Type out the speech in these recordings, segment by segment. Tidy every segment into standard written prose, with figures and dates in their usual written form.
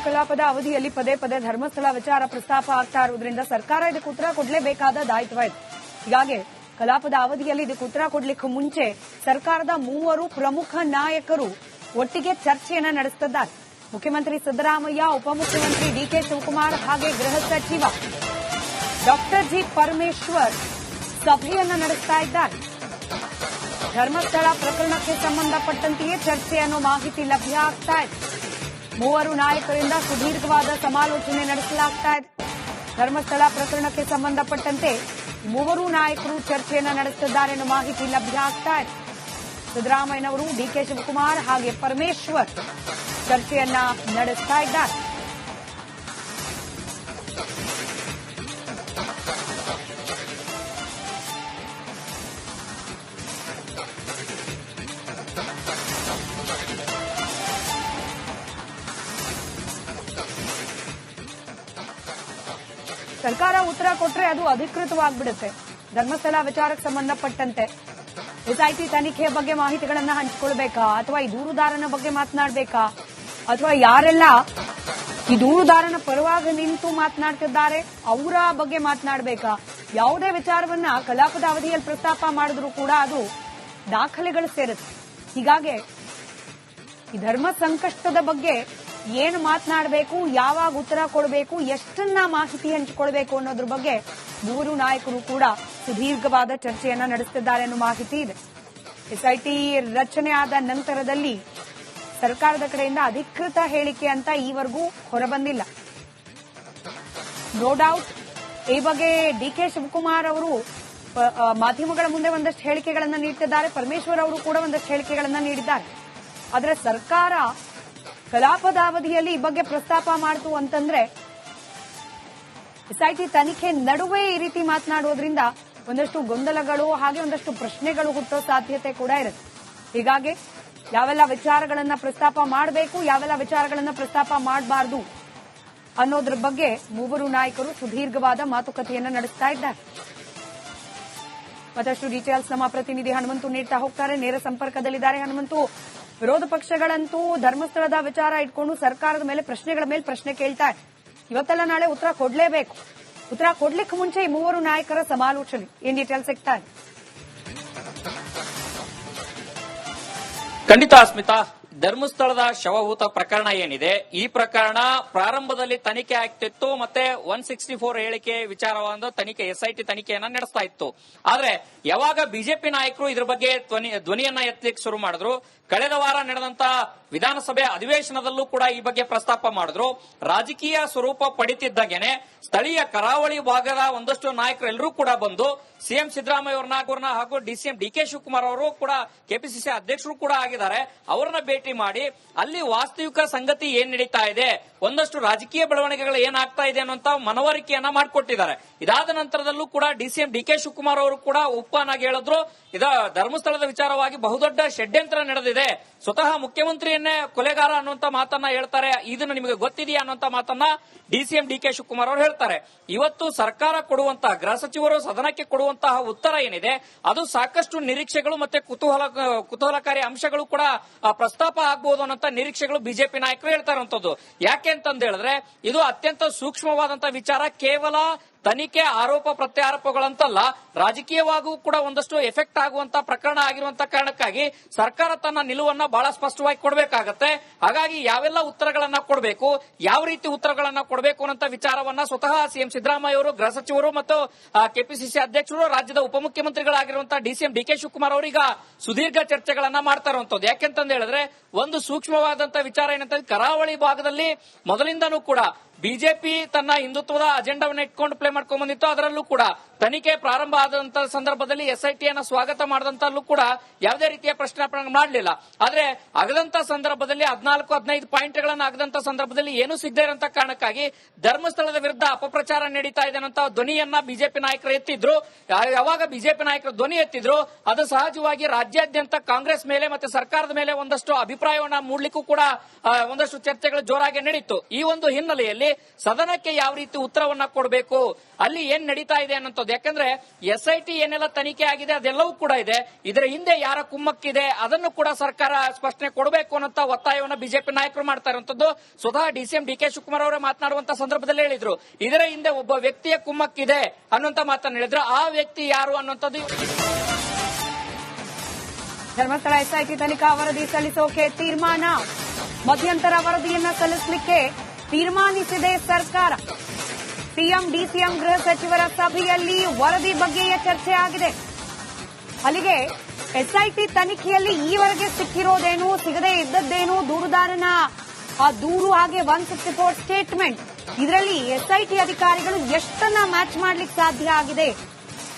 ಕಲಾಪದ ಅವಧಿಯಲ್ಲಿ ಪದೇ ಪದೇ ಧರ್ಮಸ್ಥಳ ವಿಚಾರ ಪ್ರಸ್ತಾಪ ಆಗ್ತಾ ಇರುವುದರಿಂದ ಸರ್ಕಾರ ಇದಕ್ಕೆ ಉತ್ತರ ಕೊಡಲೇಬೇಕಾದ ದಾಯಿತ್ವವಿದೆ. ಹೀಗಾಗಿ ಕಲಾಪದ ಅವಧಿಯಲ್ಲಿ ಇದಕ್ಕೆ ಉತ್ತರ ಕೊಡಲಿಕ್ಕೆ ಮುಂಚೆ ಸರ್ಕಾರದ ಮೂವರು ಪ್ರಮುಖ ನಾಯಕರು ಒಟ್ಟಿಗೆ ಚರ್ಚೆಯನ್ನ ನಡೆಸುತ್ತಿದ್ದಾರೆ. ಮುಖ್ಯಮಂತ್ರಿ ಸಿದ್ದರಾಮಯ್ಯ, ಉಪಮುಖ್ಯಮಂತ್ರಿ ಡಿಕೆ ಶಿವಕುಮಾರ್ ಹಾಗೆ ಗೃಹ ಸಚಿವ ಡಾಕ್ಟರ್ ಜಿ ಪರಮೇಶ್ವರ್ ಸಭೆಯನ್ನ ನಡೆಸ್ತಾ ಇದ್ದಾರೆ. ಧರ್ಮಸ್ಥಳ ಪ್ರಕರಣಕ್ಕೆ ಸಂಬಂಧಪಟ್ಟಂತೆಯೇ ಚರ್ಚೆ ಅನ್ನೋ ಮಾಹಿತಿ ಲಭ್ಯ ಆಗ್ತಾ ಇದೆ. ಮೂವರು ನಾಯಕರಿಂದ ಸುದೀರ್ಘವಾದ ಸಮಾಲೋಚನೆ ನಡೆಸಲಾಗ್ತಾ ಇದೆ. ಧರ್ಮಸ್ಥಳ ಪ್ರಕರಣಕ್ಕೆ ಸಂಬಂಧಪಟ್ಟಂತೆ ಮೂವರು ನಾಯಕರು ಚರ್ಚೆಯನ್ನ ನಡೆಸುತ್ತಿದ್ದಾರೆ ಅನ್ನೋ ಮಾಹಿತಿ ಲಭ್ಯ ಆಗ್ತಾ ಇದೆ. ಸಿದ್ದರಾಮಯ್ಯನವರು, ಡಿಕೆ ಶಿವಕುಮಾರ್ ಹಾಗೆ ಪರಮೇಶ್ವರ್ ಚರ್ಚೆಯನ್ನ ನಡೆಸ್ತಾ ಇದ್ದಾರೆ. ಸರ್ಕಾರ ಉತ್ತರ ಕೊಟ್ರೆ ಅದು ಅಧಿಕೃತವಾಗ್ಬಿಡುತ್ತೆ. ಧರ್ಮಸ್ಥಳ ವಿಚಾರಕ್ಕೆ ಸಂಬಂಧಪಟ್ಟಂತೆ ಎಸ್ಐಟಿ ತನಿಖೆ ಬಗ್ಗೆ ಮಾಹಿತಿಗಳನ್ನ ಹಂಚಿಕೊಳ್ಬೇಕಾ, ಅಥವಾ ಈ ದೂರುದಾರನ ಬಗ್ಗೆ ಮಾತನಾಡಬೇಕಾ, ಅಥವಾ ಯಾರೆಲ್ಲ ಈ ದೂರುದಾರನ ಪರವಾಗಿ ನಿಂತು ಮಾತನಾಡ್ತಿದ್ದಾರೆ ಅವರ ಬಗ್ಗೆ ಮಾತನಾಡಬೇಕಾ, ಯಾವುದೇ ವಿಚಾರವನ್ನ ಕಲಾಪದ ಅವಧಿಯಲ್ಲಿ ಪ್ರಸ್ತಾಪ ಮಾಡಿದ್ರೂ ಕೂಡ ಅದು ದಾಖಲೆಗಳು ಸೇರುತ್ತೆ. ಹೀಗಾಗಿ ಈ ಧರ್ಮ ಸಂಕಷ್ಟದ ಬಗ್ಗೆ ಏನು ಮಾತನಾಡಬೇಕು, ಯಾವಾಗ ಉತ್ತರ ಕೊಡಬೇಕು, ಎಷ್ಟನ್ನ ಮಾಹಿತಿ ಹಂಚಿಕೊಳ್ಬೇಕು ಅನ್ನೋದ್ರ ಬಗ್ಗೆ ಮೂವರು ನಾಯಕರು ಕೂಡ ಸುದೀರ್ಘವಾದ ಚರ್ಚೆಯನ್ನ ನಡೆಸುತ್ತಿದ್ದಾರೆ ಅನ್ನೋ ಮಾಹಿತಿ ಇದೆ. ಎಸ್ಐಟಿ ರಚನೆ ಆದ ನಂತರದಲ್ಲಿ ಸರ್ಕಾರದ ಕಡೆಯಿಂದ ಅಧಿಕೃತ ಹೇಳಿಕೆ ಅಂತ ಈವರೆಗೂ ಹೊರಬಂದಿಲ್ಲ. ನೋ ಡೌಟ್ ಈ ಬಗ್ಗೆ ಡಿಕೆ ಶಿವಕುಮಾರ್ ಅವರು ಮಾಧ್ಯಮಗಳ ಮುಂದೆ ಒಂದಷ್ಟು ಹೇಳಿಕೆಗಳನ್ನು ನೀಡುತ್ತಿದ್ದಾರೆ. ಪರಮೇಶ್ವರ್ ಅವರು ಕೂಡ ಒಂದಷ್ಟು ಹೇಳಿಕೆಗಳನ್ನು ನೀಡಿದ್ದಾರೆ. ಆದರೆ ಸರ್ಕಾರ ಕಲಾಪದ ಅವಧಿಯಲ್ಲಿ ಈ ಬಗ್ಗೆ ಪ್ರಸ್ತಾಪ ಮಾಡಿತು ಅಂತಂದ್ರೆ ಎಸ್ಐಟಿ ತನಿಖೆ ನಡುವೆ ಈ ರೀತಿ ಮಾತನಾಡುವುದರಿಂದ ಒಂದಷ್ಟು ಗೊಂದಲಗಳು ಹಾಗೆ ಒಂದಷ್ಟು ಪ್ರಶ್ನೆಗಳು ಹುಟ್ಟೋ ಸಾಧ್ಯತೆ ಕೂಡ ಇರುತ್ತೆ. ಹೀಗಾಗಿ ಯಾವೆಲ್ಲ ವಿಚಾರಗಳನ್ನ ಪ್ರಸ್ತಾಪ ಮಾಡಬೇಕು, ಯಾವೆಲ್ಲ ವಿಚಾರಗಳನ್ನ ಪ್ರಸ್ತಾಪ ಮಾಡಬಾರದು ಅನ್ನೋದ್ರ ಬಗ್ಗೆ ಮೂವರು ನಾಯಕರು ಸುದೀರ್ಘವಾದ ಮಾತುಕತೆಯನ್ನ ನಡೆಸ್ತಾ ಇದ್ದಾರೆ. ಮತ್ತಷ್ಟು ಡೀಟೇಲ್ಸ್ ನಮ್ಮ ಪ್ರತಿನಿಧಿ ಹನುಮಂತು ನೀಡ್ತಾ ಹೋಗ್ತಾರೆ. ನೇರ ಸಂಪರ್ಕದಲ್ಲಿದ್ದಾರೆ ಹನುಮಂತು. ವಿರೋಧ ಪಕ್ಷಗಳಂತೂ ಧರ್ಮಸ್ಥಳದ ವಿಚಾರ ಇಟ್ಕೊಂಡು ಸರ್ಕಾರದ ಮೇಲೆ ಪ್ರಶ್ನೆಗಳ ಮೇಲೆ ಪ್ರಶ್ನೆ ಕೇಳ್ತಾ ಇದೆ. ಇವತ್ತೆಲ್ಲ ನಾಳೆ ಉತ್ತರ ಕೊಡಲೇಬೇಕು. ಉತ್ತರ ಕೊಡ್ಲಿಕ್ಕೆ ಮುಂಚೆ ಈ ಮೂವರು ನಾಯಕರ ಸಮಾಲೋಚನೆ ಏನ್ ಡೀಟೇಲ್ಸ್ ಸಿಗ್ತಾ ಇದೆ? ಖಂಡಿತ ಅಸ್ಮಿತಾ, ಧರ್ಮಸ್ಥಳದ ಶವಭೂತ ಪ್ರಕರಣ ಏನಿದೆ, ಈ ಪ್ರಕರಣ ಪ್ರಾರಂಭದಲ್ಲಿ ತನಿಖೆ ಆಗ್ತಿತ್ತು. ಮತ್ತೆ 164 ಹೇಳಿಕೆ ವಿಚಾರವಾದ ತನಿಖೆ, ಎಸ್ಐಟಿ ತನಿಖೆಯನ್ನ ನಡೆಸ್ತಾ ಇತ್ತು. ಆದ್ರೆ ಯಾವಾಗ ಬಿಜೆಪಿ ನಾಯಕರು ಇದ್ರ ಬಗ್ಗೆ ಧ್ವನಿಯನ್ನ ಎತ್ತಲಿಕ್ಕೆ ಶುರು ಮಾಡಿದ್ರು, ಕಳೆದ ವಾರ ನಡೆದಂತ ವಿಧಾನಸಭೆ ಅಧಿವೇಶನದಲ್ಲೂ ಕೂಡ ಈ ಬಗ್ಗೆ ಪ್ರಸ್ತಾಪ ಮಾಡಿದ್ರು. ರಾಜಕೀಯ ಸ್ವರೂಪ ಪಡಿತಿದ್ದಾಗೇನೆ ಸ್ಥಳೀಯ ಕರಾವಳಿ ಭಾಗದ ಒಂದಷ್ಟು ನಾಯಕರು ಎಲ್ಲರೂ ಕೂಡ ಬಂದು ಸಿಎಂ ಸಿದ್ದರಾಮಯ್ಯ ಅವರನ್ನ ಹಾಗೂ ಡಿಸಿಎಂ ಡಿಕೆ ಶಿವಕುಮಾರ್ ಅವರು ಕೂಡ ಕೆಪಿಸಿಸಿ ಅಧ್ಯಕ್ಷರು ಕೂಡ ಆಗಿದ್ದಾರೆ, ಅವರನ್ನ ಭೇಟಿ ಮಾಡಿ ಅಲ್ಲಿ ವಾಸ್ತವಿಕ ಸಂಗತಿ ಏನ್ ನಡೀತಾ ಇದೆ, ಒಂದಷ್ಟು ರಾಜಕೀಯ ಬೆಳವಣಿಗೆಗಳು ಏನಾಗ್ತಾ ಇದೆ ಅನ್ನುವಂತ ಮನವರಿಕೆಯನ್ನ ಮಾಡಿಕೊಟ್ಟಿದ್ದಾರೆ. ಇದಾದ ನಂತರದಲ್ಲೂ ಕೂಡ ಡಿಸಿಎಂ ಡಿಕೆ ಶಿವಕುಮಾರ್ ಅವರು ಕೂಡ ಉಪ್ಪನಾಗಿ ಹೇಳಿದ್ರು, ಧರ್ಮಸ್ಥಳದ ವಿಚಾರವಾಗಿ ಬಹುದೊಡ್ಡ ಷಡ್ಯಂತ್ರ ನಡೆದಿದೆ, ಸ್ವತಃ ಮುಖ್ಯಮಂತ್ರಿಯನ್ನೇ ಕೊಲೆಗಾರ ಅನ್ನುವಂತ ಮಾತನ್ನ ಹೇಳ್ತಾರೆ, ಇದನ್ನು ನಿಮಗೆ ಗೊತ್ತಿದೆಯಾ ಅನ್ನುವಂತ ಮಾತನ್ನ ಡಿಸಿಎಂ ಡಿಕೆ ಶಿವಕುಮಾರ್ ಅವರು ಹೇಳ್ತಾರೆ. ಇವತ್ತು ಸರ್ಕಾರ ಕೊಡುವಂತಹ, ಗೃಹ ಸಚಿವರು ಸದನಕ್ಕೆ ಕೊಡುವಂತಹ ಉತ್ತರ ಏನಿದೆ ಅದು ಸಾಕಷ್ಟು ನಿರೀಕ್ಷೆಗಳು ಮತ್ತೆ ಕುತೂಹಲಕಾರಿ ಅಂಶಗಳು ಕೂಡ ಪ್ರಸ್ತಾಪ ಆಗಬಹುದು ಅನ್ನೋ ನಿರೀಕ್ಷೆಗಳು ಬಿಜೆಪಿ ನಾಯಕರು ಹೇಳ್ತಾ ಇರುವಂತದ್ದು. ಯಾಕೆ ಅಂತಂದ ಹೇಳಿದ್ರೆ ಇದು ಅತ್ಯಂತ ಸೂಕ್ಷ್ಮವಾದಂತಹ ವಿಚಾರ. ಕೇವಲ ತನಿಖೆ ಆರೋಪ ಪ್ರತ್ಯಾರೋಪಗಳಂತಲ್ಲ, ರಾಜಕೀಯವಾಗೂ ಕೂಡ ಒಂದಷ್ಟು ಎಫೆಕ್ಟ್ ಆಗುವಂತ ಪ್ರಕರಣ ಆಗಿರುವಂತಹ ಕಾರಣಕ್ಕಾಗಿ ಸರ್ಕಾರ ತನ್ನ ನಿಲುವನ್ನ ಬಹಳ ಸ್ಪಷ್ಟವಾಗಿ ಕೊಡಬೇಕಾಗತ್ತೆ. ಹಾಗಾಗಿ ಯಾವೆಲ್ಲ ಉತ್ತರಗಳನ್ನ ಕೊಡಬೇಕು, ಯಾವ ರೀತಿ ಉತ್ತರಗಳನ್ನ ಕೊಡಬೇಕು ಅನ್ನೋ ವಿಚಾರವನ್ನ ಸ್ವತಃ ಸಿಎಂ ಸಿದ್ದರಾಮಯ್ಯ ಅವರು, ಗೃಹ ಸಚಿವರು ಮತ್ತು ಕೆಪಿಸಿಸಿ ಅಧ್ಯಕ್ಷರು, ರಾಜ್ಯದ ಉಪಮುಖ್ಯಮಂತ್ರಿಗಳಾಗಿರುವಂತಹ ಡಿಸಿಎಂ ಡಿಕೆ ಶಿವಕುಮಾರ್ ಅವರೀಗ ಸುದೀರ್ಘ ಚರ್ಚೆಗಳನ್ನ ಮಾಡ್ತಾ ಇರುವಂತದ್ದು. ಯಾಕೆಂತಂದು ಹೇಳಿದ್ರೆ ಒಂದು ಸೂಕ್ಷ್ಮವಾದಂತಹ ವಿಚಾರ ಏನಂತಂದ್ರೆ, ಕರಾವಳಿ ಭಾಗದಲ್ಲಿ ಮೊದಲಿಂದನೂ ಕೂಡ ಬಿಜೆಪಿ ತನ್ನ ಹಿಂದುತ್ವದ ಅಜೆಂಡಾವನ್ನು ಇಟ್ಕೊಂಡು ಪ್ಲೇ ಮಾಡ್ಕೊಂಡ್ ಬಂದಿತ್ತು. ಅದರಲ್ಲೂ ಕೂಡ ತನಿಖೆ ಪ್ರಾರಂಭ ಆದಂತಹ ಸಂದರ್ಭದಲ್ಲಿ ಎಸ್ಐಟಿಯನ್ನು ಸ್ವಾಗತ ಮಾಡಿದಂತಲ್ಲೂ ಕೂಡ ಯಾವುದೇ ರೀತಿಯ ಪ್ರಶ್ನೆ ಮಾಡಲಿಲ್ಲ. ಆದ್ರೆ ಆಗದಂತ ಸಂದರ್ಭದಲ್ಲಿ 14-15 ಪಾಯಿಂಟ್ಗಳನ್ನ ಆಗದಂತ ಸಂದರ್ಭದಲ್ಲಿ ಏನು ಸಿಗದೇ ಇರುವಂತ ಕಾರಣಕ್ಕಾಗಿ ಧರ್ಮಸ್ಥಳದ ವಿರುದ್ಧ ಅಪಪ್ರಚಾರ ನಡೀತಾ ಇದೆ ಅನ್ನೋ ಧ್ವನಿಯನ್ನ ಬಿಜೆಪಿ ನಾಯಕರು ಎತ್ತಿದ್ರು. ಯಾವಾಗ ಬಿಜೆಪಿ ನಾಯಕರು ಧ್ವನಿ ಎತ್ತಿದ್ರು, ಅದು ಸಹಜವಾಗಿ ರಾಜ್ಯಾದ್ಯಂತ ಕಾಂಗ್ರೆಸ್ ಮೇಲೆ ಮತ್ತೆ ಸರ್ಕಾರದ ಮೇಲೆ ಒಂದಷ್ಟು ಅಭಿಪ್ರಾಯವನ್ನ ಮೂಡಲಿಕ್ಕೂ ಕೂಡ ಒಂದಷ್ಟು ಚರ್ಚೆಗಳು ಜೋರಾಗಿ ನಡೀತು. ಈ ಒಂದು ಹಿನ್ನೆಲೆಯಲ್ಲಿ ಸಂದರ್ಭದಲ್ಲಿ ಸದನಕ್ಕೆ ಯಾವ ರೀತಿ ಉತ್ತರವನ್ನ ಕೊಡಬೇಕು, ಅಲ್ಲಿ ಏನ್ ನಡೀತಾ ಇದೆ ಅನ್ನೋದು. ಯಾಕಂದ್ರೆ SIT ಏನೆಲ್ಲ ತನಿಖೆ ಆಗಿದೆ ಅದೆಲ್ಲವೂ ಕೂಡ ಇದೆ. ಇದರ ಹಿಂದೆ ಯಾರ ಕುಮ್ಮಕ್ಕಿದೆ ಅದನ್ನು ಕೂಡ ಸರ್ಕಾರ ಸ್ಪಷ್ಟನೆ ಕೊಡಬೇಕು ಅನ್ನೋ ಒತ್ತಾಯವನ್ನು ಬಿಜೆಪಿ ನಾಯಕರು ಮಾಡ್ತಾ ಇರುವಂತದ್ದು. ಸ್ವತಃ DCM DK ಶಿವಕುಮಾರ್ ಅವರೇ ಮಾತನಾಡುವಂತ ಸಂದರ್ಭದಲ್ಲಿ ಹೇಳಿದ್ರು, ಇದರ ಹಿಂದೆ ಒಬ್ಬ ವ್ಯಕ್ತಿಯ ಕುಮ್ಮಕ್ಕಿದೆ ಅನ್ನುವಂತ ಮಾತನ್ನು ಹೇಳಿದ್ರು. ಆ ವ್ಯಕ್ತಿ ಯಾರು ಅನ್ನುವಂಥದ್ದು. ಧರ್ಮಸ್ಥಳ SIT ತನಿಖಾ ವರದಿ ಸಲ್ಲಿಸೋಕೆ ತೀರ್ಮಾನ. ಮಧ್ಯಂತರ ವರದಿಯನ್ನ ಸಲ್ಲಿಸಲಿಕ್ಕೆ ತೀರ್ಮಾನಿಸಿದೆ ಸರ್ಕಾರ. ಸಿಎಂ DCM ಗೃಹ ಸಚಿವರ ಸಭೆಯಲ್ಲಿ ವರದಿ ಬಗ್ಗೆಯೇ ಚರ್ಚೆ ಆಗಿದೆ. ಅಲ್ಲಿಗೆ SIT ತನಿಖೆಯಲ್ಲಿ ಈವರೆಗೆ ಸಿಕ್ಕಿರೋದೇನು, ಸಿಗದೆ ಇದ್ದದ್ದೇನು, ದೂರುದಾರನ ಆ ದೂರು ಹಾಗೆ 164 ಸ್ಟೇಟ್ಮೆಂಟ್, ಇದರಲ್ಲಿ SIT ಅಧಿಕಾರಿಗಳು ಎಷ್ಟನ್ನ ಮ್ಯಾಚ್ ಮಾಡ್ಲಿಕ್ಕೆ ಸಾಧ್ಯ ಆಗಿದೆ,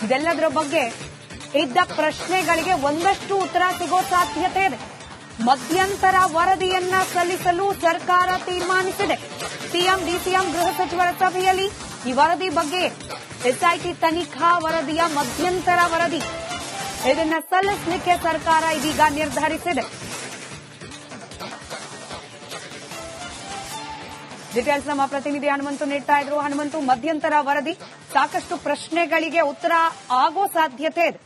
ಇದೆಲ್ಲದರ ಬಗ್ಗೆ ಇದ್ದ ಪ್ರಶ್ನೆಗಳಿಗೆ ಒಂದಷ್ಟು ಉತ್ತರ ಸಿಗೋ ಸಾಧ್ಯತೆ ಇದೆ. ಮಧ್ಯಂತರ ವರದಿಯನ್ನ ಸಲ್ಲಿಸಲು ಸರ್ಕಾರ ತೀರ್ಮಾನಿಸಿದೆ. ಸಿಎಂ DCM ಗೃಹ ಸಚಿವರ ಸಭೆಯಲ್ಲಿ ಈ ವರದಿ ಬಗ್ಗೆ SIT ತನಿಖಾ ವರದಿಯ ಮಧ್ಯಂತರ ವರದಿ ಇದನ್ನ ಸಲ್ಲಿಸಲಿಕ್ಕೆ ಸರ್ಕಾರ ಇದೀಗ ನಿರ್ಧರಿಸಿದೆ. ಡೀಟೇಲ್ಸ್ ನಮ್ಮ ಪ್ರತಿನಿಧಿ ಹನುಮಂತು ನೀಡ್ತಾ ಇದ್ರು. ಹನುಮಂತು, ಮಧ್ಯಂತರ ವರದಿ ಸಾಕಷ್ಟು ಪ್ರಶ್ನೆಗಳಿಗೆ ಉತ್ತರ ಆಗೋ ಸಾಧ್ಯತೆ ಇದೆ.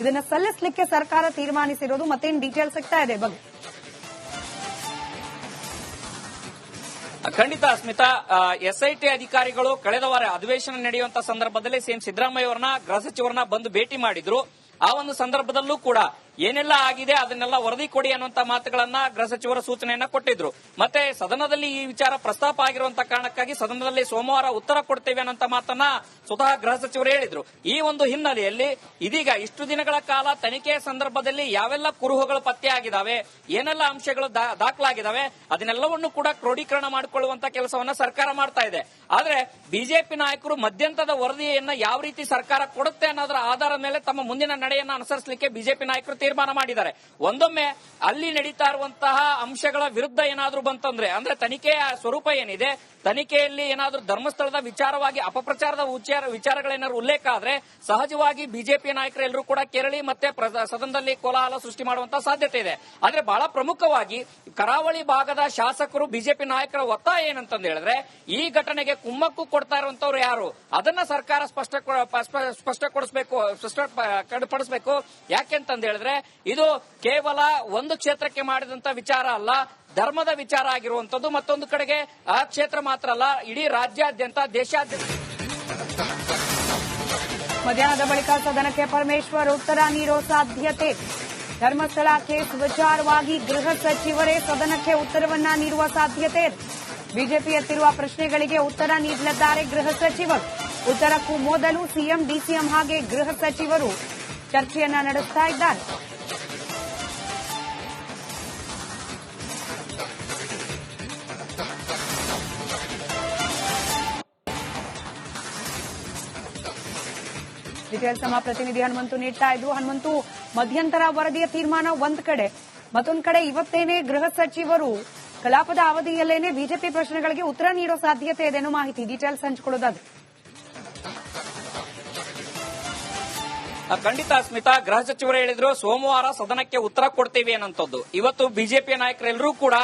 ಇದನ್ನ ಸಲ್ಲಿಸಲಿಕ್ಕೆ ಸರ್ಕಾರ ತೀರ್ಮಾನಿಸಿರೋದು, ಮತ್ತೇನು ಡೀಟೇಲ್ಸ್ ಸಿಗ್ತಾ ಇದೆ ಬಗ್ಗೆ? ಖಂಡಿತ ಸ್ಮಿತಾ, SIT ಅಧಿಕಾರಿಗಳು ಕಳೆದ ವಾರ ಅಧಿವೇಶನ ನಡೆಯುವಂತ ಸಂದರ್ಭದಲ್ಲಿ ಸಿಎಂ ಸಿದ್ದರಾಮಯ್ಯ ಅವರನ್ನ ಗೃಹ ಸಚಿವರನ್ನ ಬಂದು ಭೇಟಿ ಮಾಡಿದ್ರು. ಆ ಒಂದು ಸಂದರ್ಭದಲ್ಲೂ ಕೂಡ ಏನೆಲ್ಲ ಆಗಿದೆ ಅದನ್ನೆಲ್ಲ ವರದಿ ಕೊಡಿ ಅನ್ನುವಂತ ಮಾತುಗಳನ್ನ ಗೃಹ ಸಚಿವರು ಸೂಚನೆಯನ್ನ ಕೊಟ್ಟಿದ್ರು. ಮತ್ತೆ ಸದನದಲ್ಲಿ ಈ ವಿಚಾರ ಪ್ರಸ್ತಾಪ ಆಗಿರುವಂತಹ ಕಾರಣಕ್ಕಾಗಿ ಸದನದಲ್ಲಿ ಸೋಮವಾರ ಉತ್ತರ ಕೊಡ್ತೇವೆ ಅನ್ನುವಂತ ಮಾತನ್ನ ಸ್ವತಃ ಗೃಹ ಸಚಿವರು ಹೇಳಿದ್ರು. ಈ ಒಂದು ಹಿನ್ನೆಲೆಯಲ್ಲಿ ಇದೀಗ ಇಷ್ಟು ದಿನಗಳ ಕಾಲ ತನಿಖೆಯ ಸಂದರ್ಭದಲ್ಲಿ ಯಾವೆಲ್ಲ ಕುರುಹುಗಳು ಪತ್ತೆಯಾಗಿದ್ದಾವೆ, ಏನೆಲ್ಲ ಅಂಶಗಳು ದಾಖಲಾಗಿದ್ದಾವೆ, ಅದನ್ನೆಲ್ಲವನ್ನು ಕೂಡ ಕ್ರೋಢೀಕರಣ ಮಾಡಿಕೊಳ್ಳುವಂತ ಕೆಲಸವನ್ನ ಸರ್ಕಾರ ಮಾಡ್ತಾ ಇದೆ. ಆದ್ರೆ ಬಿಜೆಪಿ ನಾಯಕರು ಮಧ್ಯಂತರದ ವರದಿಯನ್ನ ಯಾವ ರೀತಿ ಸರ್ಕಾರ ಕೊಡುತ್ತೆ ಅನ್ನೋದರ ಆಧಾರದ ಮೇಲೆ ತಮ್ಮ ಮುಂದಿನ ನಡೆಯನ್ನ ಅನುಸರಿಸಲಿಕ್ಕೆ ಬಿಜೆಪಿ ನಾಯಕರು ತೀರ್ಮಾನ ಮಾಡಿದ್ದಾರೆ. ಒಂದೊಮ್ಮೆ ಅಲ್ಲಿ ನಡೀತಾ ಇರುವಂತಹ ಅಂಶಗಳ ವಿರುದ್ಧ ಏನಾದ್ರೂ ಬಂತಂದ್ರೆ, ಅಂದ್ರೆ ತನಿಖೆಯ ಸ್ವರೂಪ ಏನಿದೆ, ತನಿಖೆಯಲ್ಲಿ ಏನಾದ್ರೂ ಧರ್ಮಸ್ಥಳದ ವಿಚಾರವಾಗಿ ಅಪಪ್ರಚಾರದ ವಿಚಾರಗಳೇನಾದ್ರು ಉಲ್ಲೇಖ ಆದ್ರೆ ಸಹಜವಾಗಿ ಬಿಜೆಪಿ ನಾಯಕರೆಲ್ಲರೂ ಕೂಡ ಕೆರಳಿ ಮತ್ತೆ ಸದನದಲ್ಲಿ ಕೋಲಾಹಲ ಸೃಷ್ಟಿ ಮಾಡುವಂತಹ ಸಾಧ್ಯತೆ ಇದೆ. ಆದ್ರೆ ಬಹಳ ಪ್ರಮುಖವಾಗಿ ಕರಾವಳಿ ಭಾಗದ ಶಾಸಕರು ಬಿಜೆಪಿ ನಾಯಕರ ಒತ್ತಾಯ ಏನಂತಂದು ಹೇಳಿದ್ರೆ, ಈ ಘಟನೆಗೆ ಕುಮ್ಮಕ್ಕು ಕೊಡ್ತಾ ಇರುವಂತವ್ರು ಯಾರು ಅದನ್ನ ಸರ್ಕಾರ ಸ್ಪಷ್ಟಪಡಿಸಬೇಕು. ಯಾಕೆಂತಂದು ಹೇಳಿದ್ರೆ ಇದು ಕೇವಲ ಒಂದು ಕ್ಷೇತ್ರಕ್ಕೆ ಮಾಡಿದಂತ ವಿಚಾರ ಅಲ್ಲ, ಧರ್ಮದ ವಿಚಾರ ಆಗಿರುವಂತದ್ದು. ಮತ್ತೊಂದು ಕಡೆಗೆ ಆ ಕ್ಷೇತ್ರ ಮಾತ್ರ ಅಲ್ಲ, ಇಡೀ ರಾಜ್ಯಾದ್ಯಂತ ದೇಶಾದ್ಯಂತ. ಮಧ್ಯಾಹ್ನದ ಬಳಿಕ ಸದನಕ್ಕೆ ಪರಮೇಶ್ವರ್ ಉತ್ತರ ನೀಡೋ ಸಾಧ್ಯತೆ. ಧರ್ಮಸ್ಥಳ ಕೇಸ್ ವಿಚಾರವಾಗಿ ಗೃಹ ಸಚಿವರೇ ಸದನಕ್ಕೆ ಉತ್ತರವನ್ನ ನೀಡುವ ಸಾಧ್ಯತೆ ಇದೆ. ಬಿಜೆಪಿ ಎತ್ತಿರುವ ಪ್ರಶ್ನೆಗಳಿಗೆ ಉತ್ತರ ನೀಡಲಿದ್ದಾರೆ ಗೃಹ ಸಚಿವರು. ಉತ್ತರಕ್ಕೂ ಮೊದಲು ಸಿಎಂ DCM ಹಾಗೆ ಗೃಹ ಸಚಿವರು ಚರ್ಚೆಯನ್ನ ನಡೆಸ್ತಾ ಇದ್ದಾರೆ. ಡೀಟೇಲ್ಸ್ ನಮ್ಮ ಪ್ರತಿನಿಧಿ ಹನುಮಂತು ನೀಡ್ತಾ ಇದ್ರು. ಹನುಮಂತು, ಮಧ್ಯಂತರ ವರದಿಯ ತೀರ್ಮಾನ ಒಂದ್ ಕಡೆ, ಮತ್ತೊಂದು ಕಡೆ ಇವತ್ತೇನೆ ಗೃಹ ಸಚಿವರು ಕಲಾಪದ ಅವಧಿಯಲ್ಲೇನೆ ಬಿಜೆಪಿ ಪ್ರಶ್ನೆಗಳಿಗೆ ಉತ್ತರ ನೀಡೋ ಸಾಧ್ಯತೆ ಇದೆ ಅನ್ನೋ ಮಾಹಿತಿ. ಡೀಟೇಲ್ಸ್ ಹಂಚಿಕೊಳ್ಳೋದಾದ್ರೆ? ಖಂಡಿತ ಸ್ಮಿತಾ, ಗೃಹ ಸಚಿವರು ಹೇಳಿದ್ರು ಸೋಮವಾರ ಸದನಕ್ಕೆ ಉತ್ತರ ಕೊಡ್ತೀವಿ ಅನ್ನೋಂಥದ್ದು. ಇವತ್ತು ಬಿಜೆಪಿ ನಾಯಕರೆಲ್ಲರೂ ಕೂಡ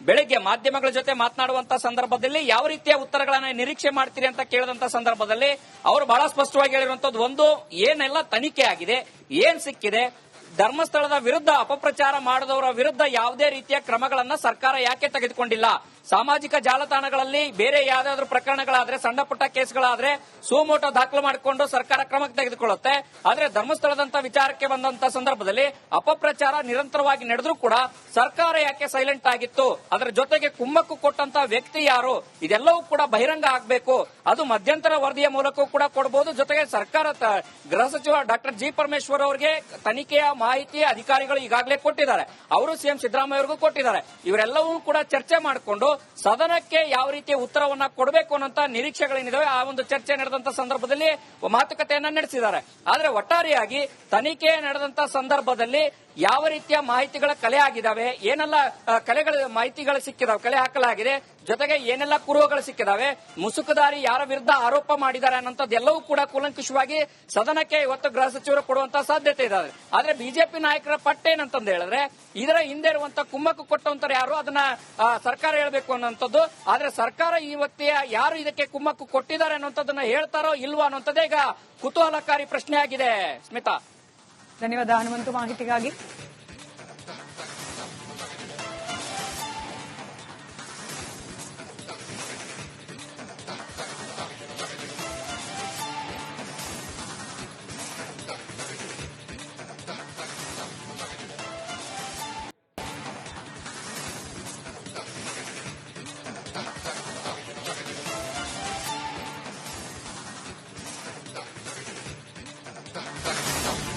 ಬೆಳಗ್ಗೆ ಮಾಧ್ಯಮಗಳ ಜೊತೆ ಮಾತನಾಡುವಂತ ಸಂದರ್ಭದಲ್ಲಿ ಯಾವ ರೀತಿಯ ಉತ್ತರಗಳನ್ನ ನಿರೀಕ್ಷೆ ಮಾಡ್ತೀರಿ ಅಂತ ಕೇಳಿದಂತ ಸಂದರ್ಭದಲ್ಲಿ ಅವರು ಬಹಳ ಸ್ಪಷ್ಟವಾಗಿ ಹೇಳಿರುವಂತದ್ದು, ಒಂದು ಏನೆಲ್ಲ ತನಿಖೆ ಆಗಿದೆ, ಏನ್ ಸಿಕ್ಕಿದೆ, ಧರ್ಮಸ್ಥಳದ ವಿರುದ್ಧ ಅಪಪ್ರಚಾರ ಮಾಡಿದವರ ವಿರುದ್ಧ ಯಾವುದೇ ರೀತಿಯ ಕ್ರಮಗಳನ್ನ ಸರ್ಕಾರ ಯಾಕೆ ತೆಗೆದುಕೊಂಡಿಲ್ಲ. ಸಾಮಾಜಿಕ ಜಾಲತಾಣಗಳಲ್ಲಿ ಬೇರೆ ಯಾವ್ದಾದ್ರು ಪ್ರಕರಣಗಳಾದ್ರೆ, ಸಣ್ಣ ಪುಟ್ಟ ಕೇಸ್ಗಳಾದ್ರೆ ಸುಮೋಟೋ ದಾಖಲು ಮಾಡಿಕೊಂಡು ಸರ್ಕಾರ ಕ್ರಮ ತೆಗೆದುಕೊಳ್ಳುತ್ತೆ. ಆದ್ರೆ ಧರ್ಮಸ್ಥಳದಂತ ವಿಚಾರಕ್ಕೆ ಬಂದಂತ ಸಂದರ್ಭದಲ್ಲಿ ಅಪಪ್ರಚಾರ ನಿರಂತರವಾಗಿ ನಡೆದ್ರೂ ಕೂಡ ಸರ್ಕಾರ ಯಾಕೆ ಸೈಲೆಂಟ್ ಆಗಿತ್ತು, ಅದರ ಜೊತೆಗೆ ಕುಮ್ಮಕ್ಕು ಕೊಟ್ಟಂತ ವ್ಯಕ್ತಿ ಯಾರು, ಇದೆಲ್ಲವೂ ಕೂಡ ಬಹಿರಂಗ ಆಗಬೇಕು. ಅದು ಮಧ್ಯಂತರ ವರದಿಯ ಮೂಲಕ ಕೂಡ ಕೊಡಬಹುದು. ಜೊತೆಗೆ ಸರ್ಕಾರ ಗೃಹ ಸಚಿವ ಡಾಕ್ಟರ್ ಜಿ ಪರಮೇಶ್ವರ್ ಅವರಿಗೆ ತನಿಖೆಯ ಮಾಹಿತಿ ಅಧಿಕಾರಿಗಳು ಈಗಾಗಲೇ ಕೊಟ್ಟಿದ್ದಾರೆ, ಅವರು ಸಿಎಂ ಸಿದ್ದರಾಮಯ್ಯ ಅವರಿಗೂ ಕೊಟ್ಟಿದ್ದಾರೆ. ಇವರೆಲ್ಲವೂ ಕೂಡ ಚರ್ಚೆ ಮಾಡಿಕೊಂಡು ಸದನಕ್ಕೆ ಯಾವ ರೀತಿಯ ಉತ್ತರವನ್ನ ಕೊಡಬೇಕು ಅನ್ನೋ ನಿರೀಕ್ಷೆಗಳೇನಿದಾವೆ ಆ ಒಂದು ಚರ್ಚೆ ನಡೆದಂತ ಸಂದರ್ಭದಲ್ಲಿ ಮಾತುಕತೆಯನ್ನ ನಡೆಸಿದ್ದಾರೆ. ಆದ್ರೆ ಒಟ್ಟಾರೆಯಾಗಿ ತನಿಖೆ ನಡೆದಂತ ಸಂದರ್ಭದಲ್ಲಿ ಯಾವ ರೀತಿಯ ಮಾಹಿತಿಗಳ ಕಲೆ ಆಗಿದಾವೆ, ಏನೆಲ್ಲ ಕಲೆಗಳ ಮಾಹಿತಿಗಳು ಸಿಕ್ಕಿದಾವೆ, ಕಲೆ ಹಾಕಲಾಗಿದೆ, ಜೊತೆಗೆ ಏನೆಲ್ಲ ಪೂರ್ವಗಳು ಸಿಕ್ಕಿದಾವೆ, ಮುಸುಕುದಾರಿ ಯಾರ ವಿರುದ್ಧ ಆರೋಪ ಮಾಡಿದ್ದಾರೆ ಅನ್ನೋದೆಲ್ಲವೂ ಕೂಡ ಕೂಲಂಕುಷವಾಗಿ ಸದನಕ್ಕೆ ಇವತ್ತು ಗೃಹ ಸಚಿವರು ಕೊಡುವಂತಹ ಸಾಧ್ಯತೆ ಇದಾವೆ. ಆದ್ರೆ ಬಿಜೆಪಿ ನಾಯಕರ ಪಟ್ಟ ಏನಂತಂದು ಹೇಳಿದ್ರೆ ಇದರ ಹಿಂದೆ ಇರುವಂತಹ ಕುಮ್ಮಕ್ಕು ಕೊಟ್ಟಂತರು ಯಾರು ಅದನ್ನ ಸರ್ಕಾರ ಹೇಳಬೇಕು ಅನ್ನೋಂಥದ್ದು. ಆದ್ರೆ ಸರ್ಕಾರ ಇವತ್ತಿಯ ಯಾರು ಇದಕ್ಕೆ ಕುಮ್ಮಕ್ಕು ಕೊಟ್ಟಿದ್ದಾರೆ ಅನ್ನೋಂಥದ್ದನ್ನ ಹೇಳ್ತಾರೋ ಇಲ್ವಾ ಅನ್ನೋಂಥದ್ದೇ ಈಗ ಕುತೂಹಲಕಾರಿ ಪ್ರಶ್ನೆ ಆಗಿದೆ. ಸ್ಮಿತಾ, ಧನ್ಯವಾದ ಹನುಮಂತು ಮಾಹಿತಿಗಾಗಿ.